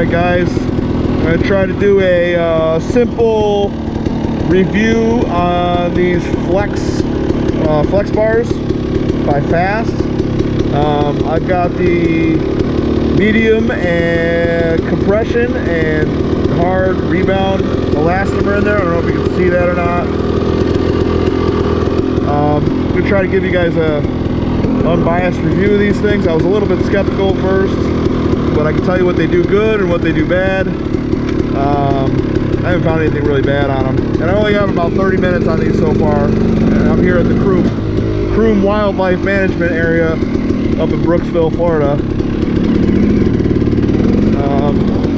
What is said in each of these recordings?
Alright guys, I'm going to try to do a simple review on these Flexx Bars by Fasst. I've got the medium and compression and hard rebound elastomer in there. I don't know if you can see that or not. I'm going to try to give you guys a unbiased review of these things. I was a little bit skeptical at first, but I can tell you what they do good and what they do bad. I haven't found anything really bad on them, and I only have about 30 minutes on these so far. And I'm here at the Croom Wildlife Management Area up in Brooksville, Florida.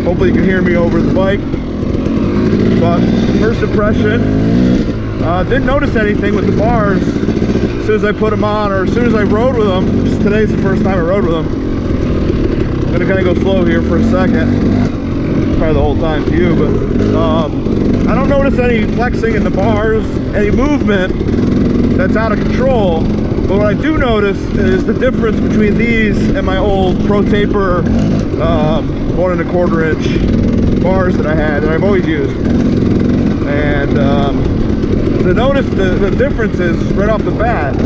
Hopefully you can hear me over the bike. But first impression, didn't notice anything with the bars as soon as I put them on, or as soon as I rode with them. Today's the first time I rode with them. I'm gonna kind of go slow here for a second, probably the whole time to you, but I don't notice any flexing in the bars, any movement that's out of control. But what I do notice is the difference between these and my old Pro Taper 1 1/4 inch bars that I had, that I've always used. And to notice the difference is, right off the bat,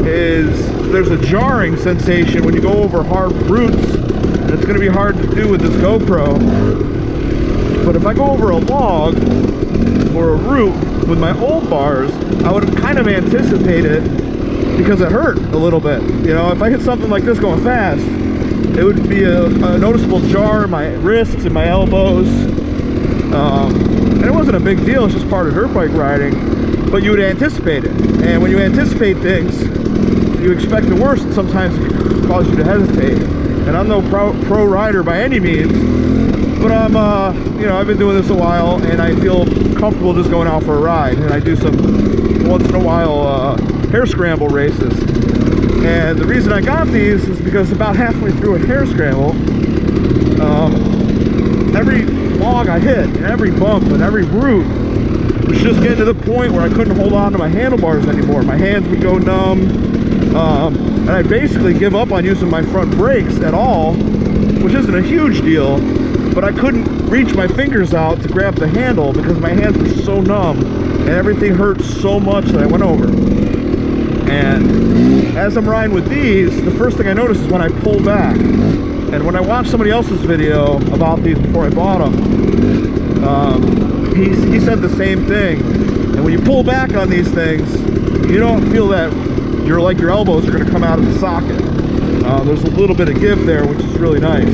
is there's a jarring sensation when you go over hard roots. It's going to be hard to do with this GoPro. But if I go over a log or a root with my old bars, I would have kind of anticipated, because it hurt a little bit. You know, if I hit something like this going fast, it would be a noticeable jar in my wrists and my elbows. And it wasn't a big deal, it's just part of dirt bike riding, but you would anticipate it. And when you anticipate things, you expect the worst, and sometimes it can cause you to hesitate. And I'm no pro rider by any means, but I'm, you know, I've been doing this a while, and I feel comfortable just going out for a ride. And I do some, once in a while, hare scramble races. And the reason I got these is because about halfway through a hare scramble, every log I hit, and every bump, and every root was just getting to the point where I couldn't hold on to my handlebars anymore. My hands would go numb, and I basically give up on using my front brakes at all, which isn't a huge deal, but I couldn't reach my fingers out to grab the handle because my hands were so numb, and everything hurt so much that I went over. And as I'm riding with these, the first thing I notice is when I pull back. And when I watched somebody else's video about these before I bought them, he said the same thing. And when you pull back on these things, you don't feel that your elbows are going to come out of the socket. There's a little bit of give there, which is really nice.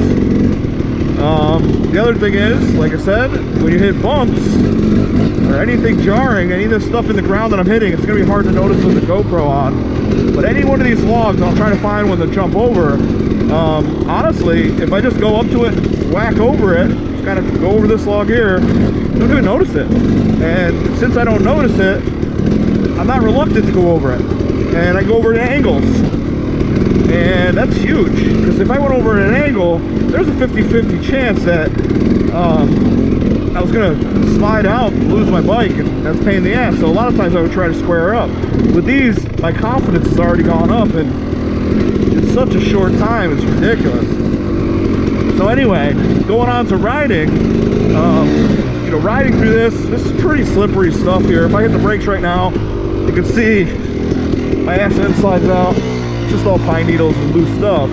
The other thing is, like I said, when you hit bumps or anything jarring, any of this stuff in the ground that I'm hitting, it's going to be hard to notice with the GoPro on. But any one of these logs, I'll try to find one to jump over. Honestly, if I just go up to it, whack over it, just kind of go over this log here, I don't even notice it. And since I don't notice it, I'm not reluctant to go over it. And I go over at angles. And that's huge, because if I went over at an angle, there's a 50-50 chance that I was going to slide out and lose my bike, and that's a pain in the ass. So a lot of times I would try to square up. With these, my confidence has already gone up, and in such a short time, it's ridiculous. So anyway, going on to riding, you know, riding through this is pretty slippery stuff here. If I hit the brakes right now, you can see my ass end slides out. It's just all pine needles and loose stuff.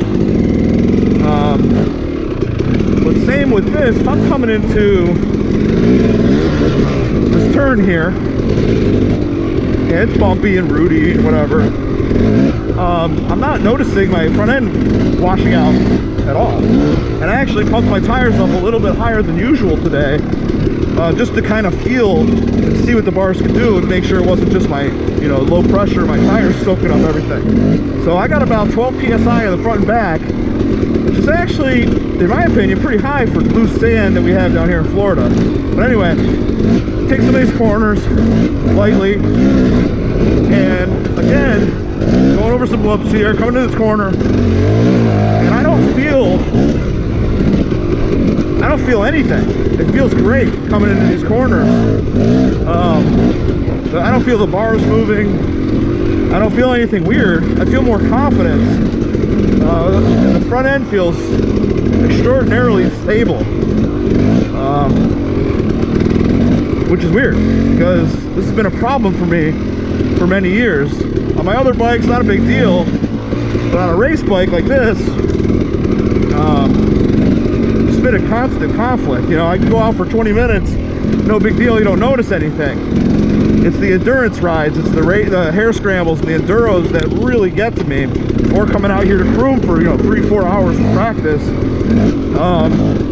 But same with this, if I'm coming into this turn here, and it's bumpy and rooty and whatever, I'm not noticing my front end washing out at all. And I actually pumped my tires up a little bit higher than usual today, just to kind of feel and see what the bars could do and make sure it wasn't just my, you know, low pressure, my tires soaking up everything. So I got about 12 psi in the front and back, which is actually, in my opinion, pretty high for loose sand that we have down here in Florida. But anyway, take some of these corners lightly, and again, going over some bumps here, coming to this corner, and I don't feel anything. It feels great coming into these corners. I don't feel the bars moving. I don't feel anything weird. I feel more confidence. And the front end feels extraordinarily stable. which is weird because this has been a problem for me for many years. On my other bikes, not a big deal, but on a race bike like this, it's been a constant conflict. You know, I can go out for 20 minutes, no big deal, you don't notice anything. It's the endurance rides, it's the hair scrambles and the enduros that really get to me. Or coming out here to Croom for, you know, 3-4 hours of practice.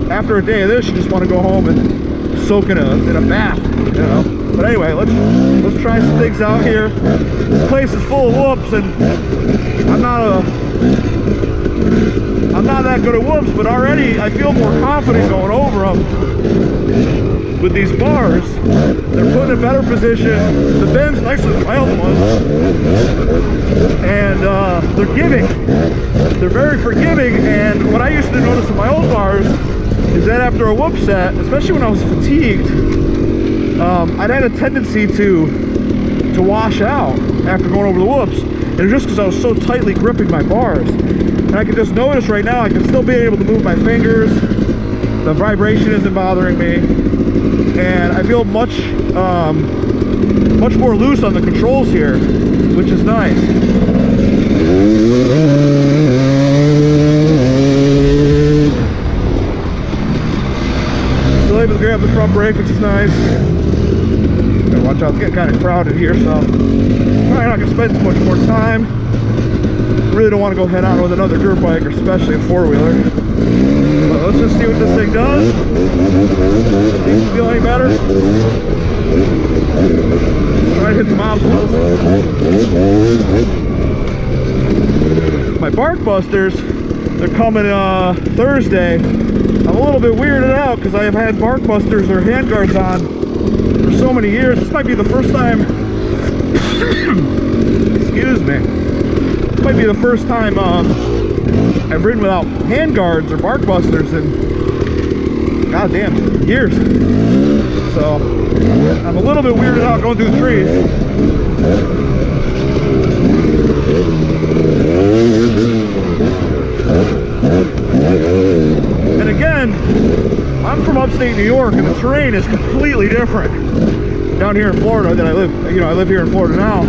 After a day of this, you just want to go home and soak in a bath, you know. But anyway, let's try some things out here. This place is full of whoops, and I'm not that good at whoops, but already I feel more confident going over them with these bars. They're put in a better position. The bend's nicer than my other ones, and they're giving. They're very forgiving. And what I used to notice in my old bars is that after a whoop set, especially when I was fatigued, I'd had a tendency to wash out after going over the whoops. And it was just because I was so tightly gripping my bars. And I can just notice right now I can still be able to move my fingers. The vibration isn't bothering me, and I feel much more loose on the controls here, which is nice. Still able to grab the front brake, which is nice. Gotta watch out, it's getting kind of crowded here, so I'm not gonna spend too much more time. Really don't want to go head on with another dirt bike, or especially a four-wheeler. But let's just see what this thing does. Does it feel any better? Try to hit some obstacles. My bark busters, they're coming Thursday. I'm a little bit weirded out because I have had bark busters or handguards on for so many years. This might be the first time. Excuse me. Might be the first time I've ridden without handguards or bark busters in goddamn years. So I'm a little bit weirded out going through the trees. And again, I'm from upstate New York, and the terrain is completely different down here in Florida that I live. You know, I live here in Florida now.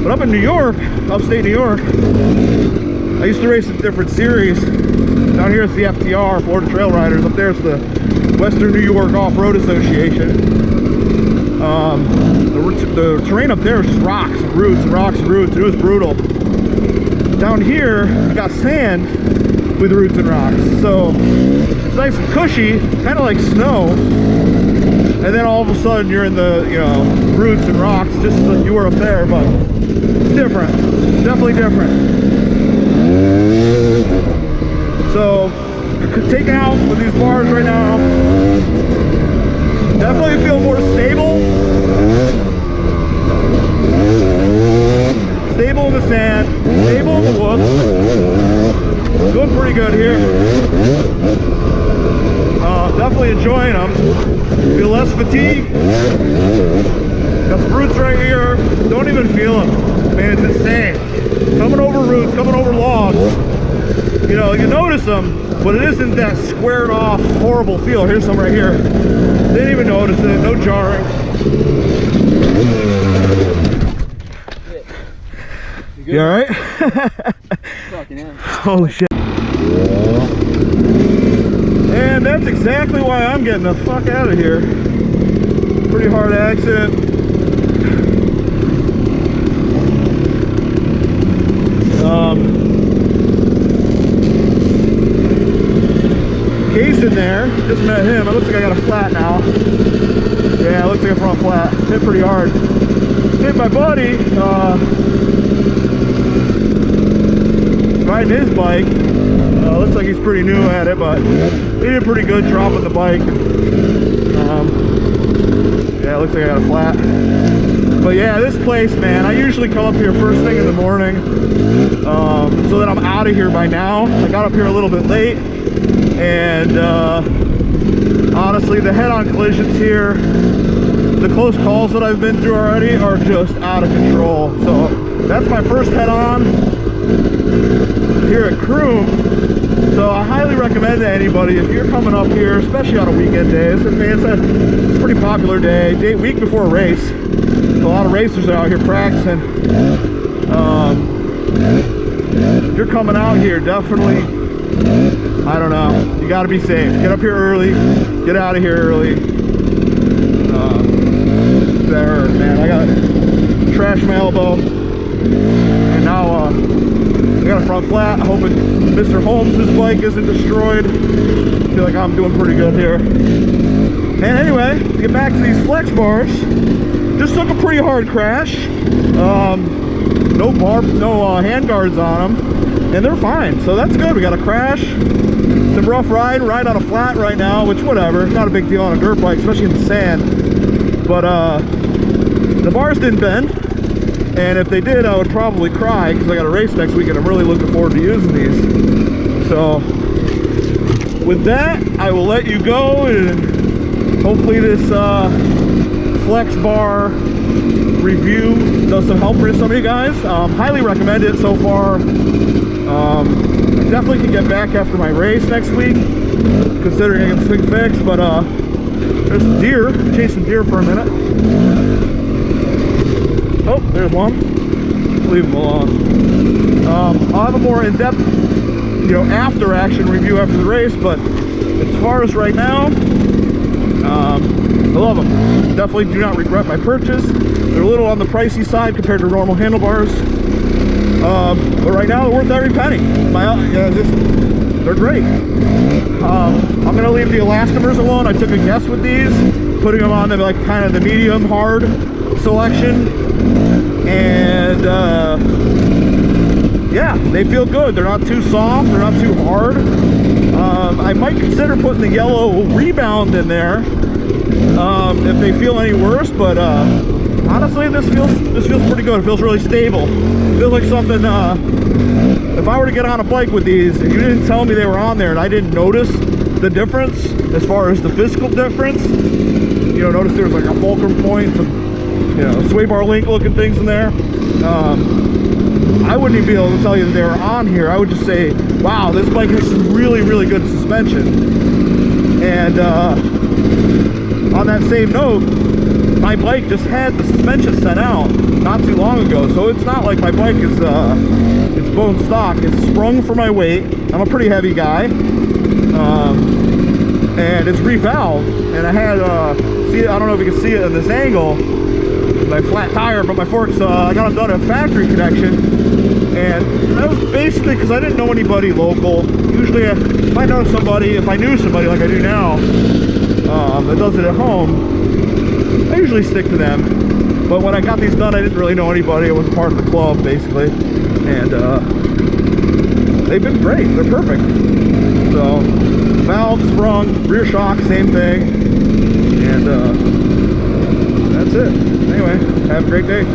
But up in New York, upstate New York, I used to race in different series. Down here it's the FTR, Florida Trail Riders. Up there it's the Western New York Off-Road Association. The terrain up there is just rocks and roots and rocks and roots. It was brutal. Down here, you got sand with roots and rocks. So it's nice and cushy, kind of like snow. And then all of a sudden you're in the, you know, roots and rocks, just like you were up there, but it's different. Definitely different. So, taking out with these bars right now, definitely feel more stable. Stable in the sand, stable in the woods. Doing pretty good here. Definitely enjoying them. Feel less fatigue. Got some roots right here. Don't even feel them. Man, it's insane. Coming over roots, coming over logs. You know, you notice them, but it isn't that squared off, horrible feel. Here's some right here. Didn't even notice it. No jarring. You alright? Holy shit. And that's exactly why I'm getting the fuck out of here. Pretty hard accident. Case in there. Just met him. It looks like I got a flat now. Yeah, it looks like a front flat. Hit pretty hard. Hit my buddy. Riding his bike. Looks like he's pretty new at it, but he did pretty good dropping the bike. Yeah, it looks like I got a flat. But yeah, this place, man, I usually come up here first thing in the morning, so that I'm out of here by now. I got up here a little bit late, and honestly, the head-on collisions here, the close calls that I've been through already are just out of control. So that's my first head-on here at Croom. So I highly recommend to anybody, if you're coming up here, especially on a weekend day. It's a pretty popular day, week before a race. A lot of racers are out here practicing. If you're coming out here, definitely, I don't know, you got to be safe. Get up here early, get out of here early. There, man, I got trashed my elbow, and now I got a front flat. I'm hoping Mr. Holmes' bike isn't destroyed. I feel like I'm doing pretty good here. And anyway, to get back to these Flexx bars, just took a pretty hard crash. No hand guards on them, and they're fine, so that's good. We got a crash, some rough ride on a flat right now, which whatever, not a big deal on a dirt bike, especially in the sand. But the bars didn't bend, and if they did, I would probably cry, because I got a race next week and I'm really looking forward to using these. So with that, I will let you go, and hopefully this Flexx Bar review does some help for some of you guys. Highly recommend it so far. I definitely can get back after my race next week, considering I get the thing fixed. But there's some deer. Chase some deer for a minute. Oh, there's one. Leave them alone. I'll have a more in-depth, after action review after the race. But as far as right now, I love them. Definitely do not regret my purchase. They're a little on the pricey side compared to normal handlebars, but right now they're worth every penny. They're great. I'm gonna leave the elastomers alone. I took a guess with these, putting them on like kind of the medium hard selection, and yeah, they feel good. They're not too soft, they're not too hard. I might consider putting the yellow rebound in there if they feel any worse, but honestly, this feels pretty good. It feels really stable. It feels like something, if I were to get on a bike with these and you didn't tell me they were on there and I didn't notice the difference as far as the physical difference, notice there's like a fulcrum point, some, sway bar link looking things in there, I wouldn't even be able to tell you that they were on here. I would just say, wow, this bike has some really, really good suspension. And on that same note, my bike just had the suspension sent out not too long ago, so it's not like my bike is it's bone stock. It's sprung for my weight. I'm a pretty heavy guy, and it's revalved. And I had I don't know if you can see it in this angle, my flat tire, but my forks, I got them done at factory connection, and that was basically because I didn't know anybody local. Usually if I know somebody, if I knew somebody like I do now, that does it at home, I usually stick to them. But when I got these done, I didn't really know anybody. I was part of the club basically, and they've been great. They're perfect. So valve sprung, rear shock, same thing, and that's it. Anyway, have a great day.